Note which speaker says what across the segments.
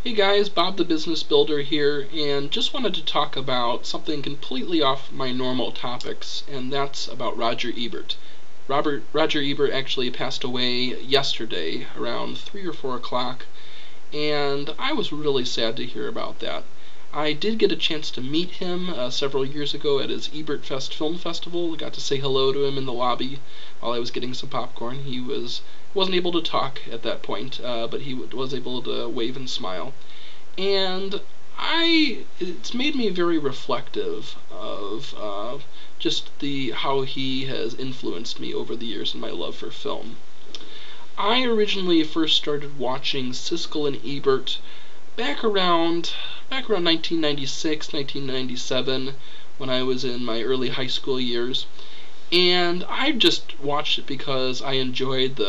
Speaker 1: Hey guys, Bob the Business Builder here, and just wanted to talk about something completely off my normal topics, and that's about Roger Ebert. Roger Ebert actually passed away yesterday around 3 or 4 o'clock, and I was really sad to hear about that. I did get a chance to meet him several years ago at his Ebert Fest Film Festival. I got to say hello to him in the lobby while I was getting some popcorn. He wasn't able to talk at that point, but he was able to wave and smile. And it's made me very reflective of just how he has influenced me over the years in my love for film. I originally first started watching Siskel and Ebert back around 1996, 1997, when I was in my early high school years. And I just watched it because I enjoyed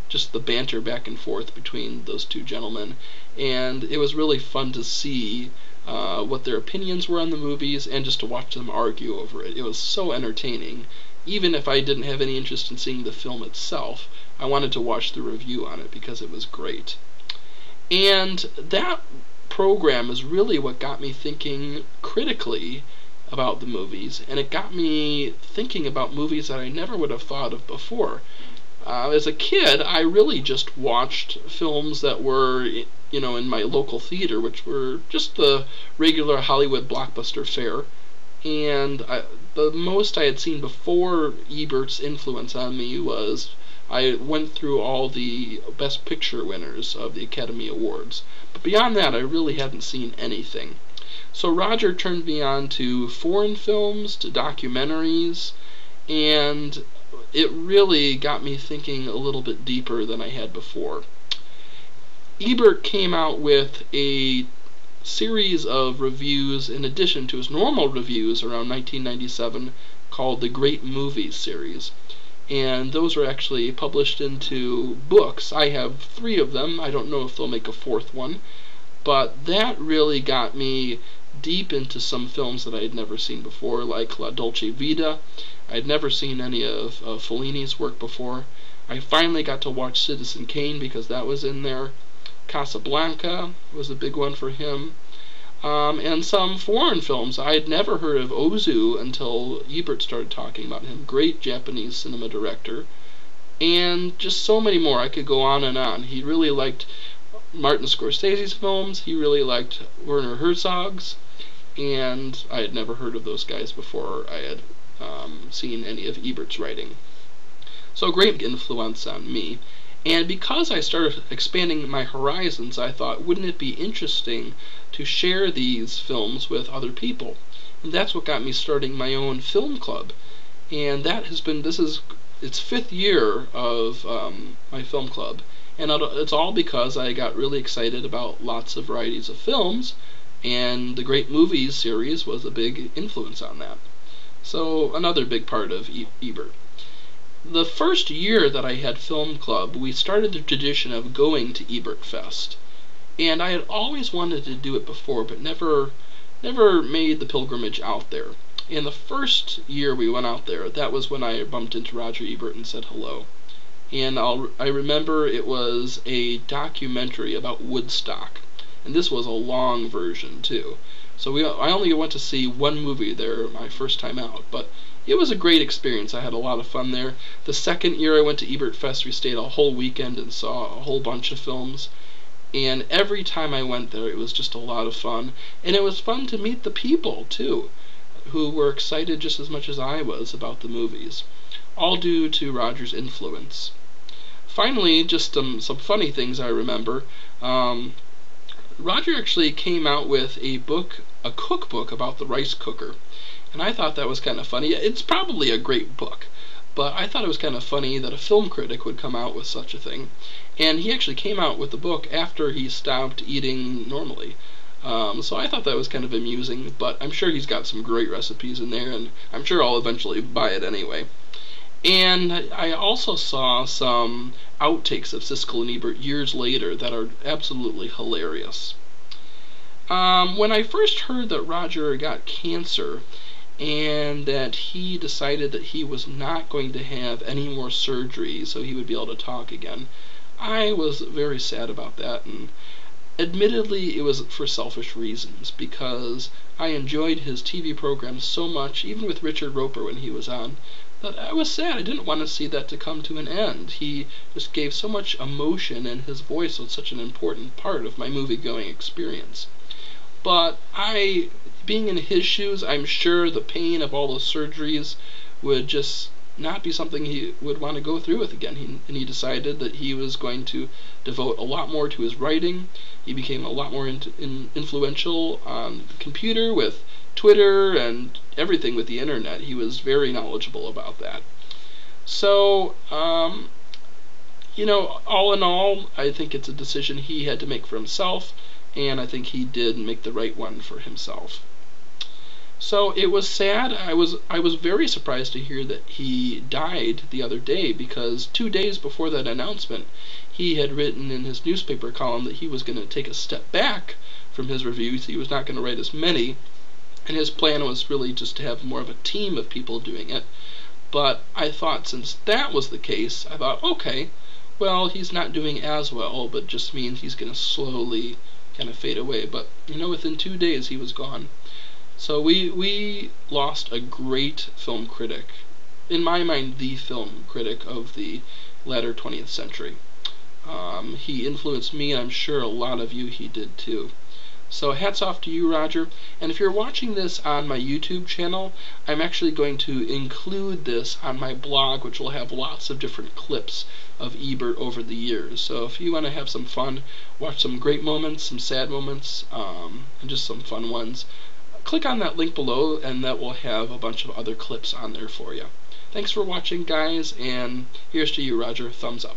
Speaker 1: just the banter back and forth between those two gentlemen, and it was really fun to see what their opinions were on the movies and just to watch them argue over it. It was so entertaining. Even if I didn't have any interest in seeing the film itself, I wanted to watch the review on it because it was great. And that program is really what got me thinking critically about the movies, and it got me thinking about movies that I never would have thought of before. As a kid, I really just watched films that were, in my local theater, which were just the regular Hollywood blockbuster fare. And the most I had seen before Ebert's influence on me was I went through all the Best Picture winners of the Academy Awards. But beyond that, I really hadn't seen anything. So Roger turned me on to foreign films, to documentaries, and it really got me thinking a little bit deeper than I had before. Ebert came out with a series of reviews in addition to his normal reviews around 1997 called the Great Movies series. And those were actually published into books. I have 3 of them. I don't know if they'll make a 4th one. But that really got me deep into some films that I had never seen before, like La Dolce Vita. I had never seen any of Fellini's work before. I finally got to watch Citizen Kane because that was in there. Casablanca was a big one for him. And some foreign films. I had never heard of Ozu until Ebert started talking about him. Great Japanese cinema director. And just so many more. I could go on and on. He really liked Martin Scorsese's films. He really liked Werner Herzog's. And I had never heard of those guys before I had seen any of Ebert's writing. So great influence on me. And because I started expanding my horizons, I thought, wouldn't it be interesting to share these films with other people? And that's what got me starting my own film club. And this is its 5th year of my film club. And it's all because I got really excited about lots of varieties of films, and the Great Movies series was a big influence on that. So another big part of Ebert. The first year that I had film club, we started the tradition of going to Ebert Fest. And I had always wanted to do it before, but never made the pilgrimage out there. And the first year we went out there, that was when I bumped into Roger Ebert and said hello. And I remember it was a documentary about Woodstock, and this was a long version too. So I only went to see one movie there my first time out, but it was a great experience. I had a lot of fun there. The second year I went to Ebert Fest, we stayed a whole weekend and saw a whole bunch of films. And every time I went there, it was just a lot of fun. And it was fun to meet the people too, who were excited just as much as I was about the movies. All due to Roger's influence. Finally, just some funny things I remember. Roger actually came out with a cookbook about the rice cooker. And I thought that was kind of funny. It's probably a great book, but I thought it was kind of funny that a film critic would come out with such a thing. And he actually came out with the book after he stopped eating normally. So I thought that was kind of amusing, but I'm sure he's got some great recipes in there, and I'm sure I'll eventually buy it anyway. And I also saw some outtakes of Siskel and Ebert years later that are absolutely hilarious. When I first heard that Roger got cancer and that he decided that he was not going to have any more surgery so he would be able to talk again, I was very sad about that, and Admittedly, it was for selfish reasons, because I enjoyed his TV programs so much, even with Richard Roper when he was on, that I was sad. I didn't want to see that to come to an end. He just gave so much emotion, and his voice was such an important part of my movie-going experience. But being in his shoes, I'm sure the pain of all those surgeries would just not be something he would want to go through with again. He decided that he was going to devote a lot more to his writing. He became a lot more influential on the computer with Twitter and everything with the internet. He was very knowledgeable about that. So, all in all, I think it's a decision he had to make for himself, and I think he did make the right one for himself. So it was sad. I was very surprised to hear that he died the other day, because 2 days before that announcement, he had written in his newspaper column that he was going to take a step back from his reviews. He was not going to write as many, and his plan was really just to have more of a team of people doing it. But I thought, since that was the case, I thought, okay, well, he's not doing as well, but just means he's going to slowly kind of fade away. But, within 2 days he was gone. So we lost a great film critic. In my mind, the film critic of the latter 20th century. He influenced me, and I'm sure a lot of you he did too. So hats off to you, Roger. And if you're watching this on my YouTube channel, I'm actually going to include this on my blog, which will have lots of different clips of Ebert over the years. So if you want to have some fun, watch some great moments, some sad moments, and just some fun ones, click on that link below, and that will have a bunch of other clips on there for you. Thanks for watching, guys, and here's to you, Roger. Thumbs up.